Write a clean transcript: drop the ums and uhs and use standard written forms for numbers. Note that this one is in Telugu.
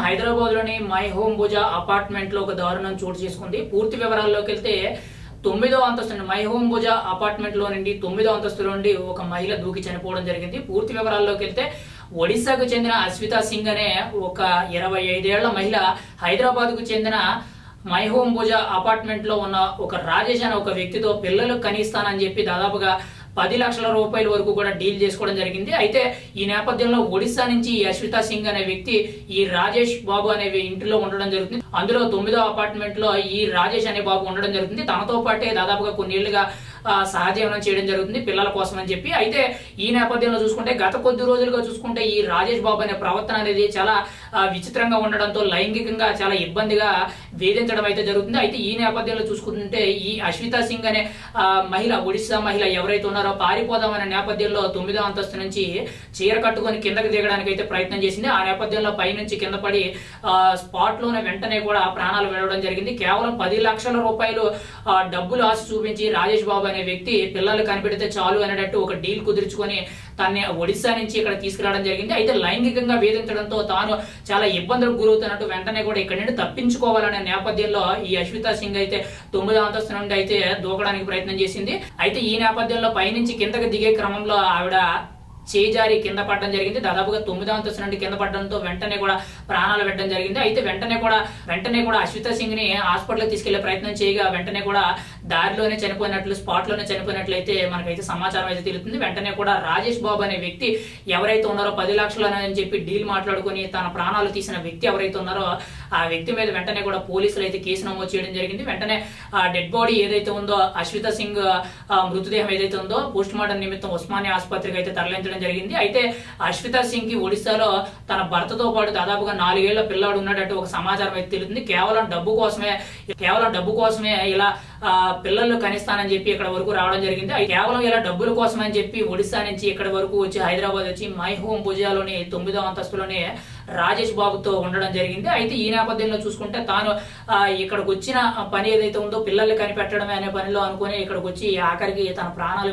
హైదరాబాద్ లోని మై హోమ్ భుజా అపార్ట్మెంట్ లో ఒక దారుణం చోటు చేసుకుంది. పూర్తి వివరాల్లోకి వెళ్తే 9వ అంతస్తు మై హోమ్ భుజా అపార్ట్మెంట్ లో నుండి 9వ అంతస్తులో నుండి ఒక మహిళ దూకి చనిపోవడం జరిగింది. పూర్తి వివరాల్లోకి వెళ్తే ఒడిశాకు చెందిన అశ్వితా సింగ్ అనే ఒక 25 ఏళ్ల మహిళ హైదరాబాద్ కు చెందిన మై హోమ్ భుజా అపార్ట్మెంట్ లో ఉన్న ఒక రాజేష్ అనే ఒక వ్యక్తితో పిల్లలు కనిస్తానని చెప్పి దాదాపుగా 10 లక్షల రూపాయల వరకు కూడా డీల్ చేసుకోవడం జరిగింది. అయితే ఈ నేపథ్యంలో ఒడిశా నుంచి ఈ అశ్వితా సింగ్ అనే వ్యక్తి ఈ రాజేష్ బాబు అనే ఇంటిలో ఉండడం జరుగుతుంది. అందులో 9వ అపార్ట్మెంట్ లో ఈ రాజేష్ అనే బాబు ఉండడం జరుగుతుంది. తనతో పాటే దాదాపుగా కొన్నేళ్లుగా సహజీవనం చేయడం జరుగుతుంది పిల్లల కోసం అని చెప్పి. అయితే ఈ నేపథ్యంలో చూసుకుంటే గత కొద్ది రోజులుగా చూసుకుంటే ఈ రాజేష్ బాబు అనే ప్రవర్తన అనేది చాలా విచిత్రంగా ఉండడంతో లైంగికంగా చాలా ఇబ్బందిగా వేధించడం అయితే జరుగుతుంది. అయితే ఈ నేపథ్యంలో చూసుకుంటే ఈ అశ్వితా సింగ్ అనే మహిళ, ఒడిశా మహిళ ఎవరైతే ఉన్నారో పారిపోదామనే నేపథ్యంలో 9వ అంతస్తు నుంచి చీర కట్టుకొని కిందకి దిగడానికి అయితే ప్రయత్నం చేసింది. ఆ నేపథ్యంలో పైనుంచి కింద పడి స్పాట్ లోనే వెంటనే కూడా ప్రాణాలు వెళ్ళడం జరిగింది. కేవలం 10 లక్షల రూపాయలు డబ్బులు ఆశ చూపించి రాజేష్ బాబు అనే వ్యక్తి పిల్లలు కనిపెడితే చాలు అనేటట్టు ఒక డీల్ కుదుర్చుకొని తన్ని ఒడిశా నుంచి ఇక్కడ తీసుకురావడం జరిగింది. అయితే లైంగికంగా వేధించడంతో తాను చాలా ఇబ్బందులకు గురవుతున్నట్టు వెంటనే కూడా ఇక్కడ నుండి తప్పించుకోవాలనే నేపథ్యంలో ఈ అశ్వితా సింగ్ అయితే 9వ అంతస్తు నుండి అయితే దూకడానికి ప్రయత్నం చేసింది. అయితే ఈ నేపథ్యంలో పైనుంచి కిందకి దిగే క్రమంలో ఆవిడ చేజారి కింద పడడం జరిగింది. దాదాపుగా 9వ అంతస్తు నుండి కింద పడడంతో వెంటనే కూడా ప్రాణాలు పెట్టడం జరిగింది. అయితే వెంటనే కూడా అశ్వితా సింగ్ ని హాస్పిటల్ తీసుకెళ్లే ప్రయత్నం చేయగా వెంటనే కూడా దారిలోనే చనిపోయినట్లు, స్పాట్ లోనే చనిపోయినట్లయితే మనకైతే సమాచారం అయితే తెలుస్తుంది. వెంటనే కూడా రాజేష్ బాబు అనే వ్యక్తి ఎవరైతే ఉన్నారో 10 లక్షలు అని చెప్పి డీల్ మాట్లాడుకుని తన ప్రాణాలు తీసిన వ్యక్తి ఎవరైతే ఉన్నారో ఆ వ్యక్తి మీద వెంటనే కూడా పోలీసులు అయితే కేసు నమోదు చేయడం జరిగింది. వెంటనే ఆ డెడ్ బాడీ ఏదైతే ఉందో అశ్వితా సింగ్ మృతదేహం ఏదైతే ఉందో పోస్ట్ మార్టం నిమిత్తం ఉస్మానియా ఆసుపత్రికి అయితే తరలించడం జరిగింది. అయితే అశ్వితా సింగ్ కి ఒడిశాలో తన భర్తతో పాటు దాదాపుగా 4 ఏళ్ల పిల్లాడు ఉన్నట్టు ఒక సమాచారం అయితే తెలుస్తుంది. కేవలం డబ్బు కోసమే ఇలా పిల్లలు కనిస్తానని చెప్పి ఇక్కడ వరకు రావడం జరిగింది. కేవలం ఇలా డబ్బుల కోసం అని చెప్పి ఒడిశా నుంచి ఇక్కడ వరకు వచ్చి హైదరాబాద్ వచ్చి మై హోమ్ భుజాలోని 9వ అంతస్తులోనే రాజేష్ బాబుతో ఉండడం జరిగింది. అయితే ఈ నేపథ్యంలో చూసుకుంటే తాను ఇక్కడికి వచ్చిన పని ఏదైతే ఉందో పిల్లల్ని కనిపెట్టడమే అనే పనిలో అనుకుని ఇక్కడికి వచ్చి ఆఖరికి తన ప్రాణాలు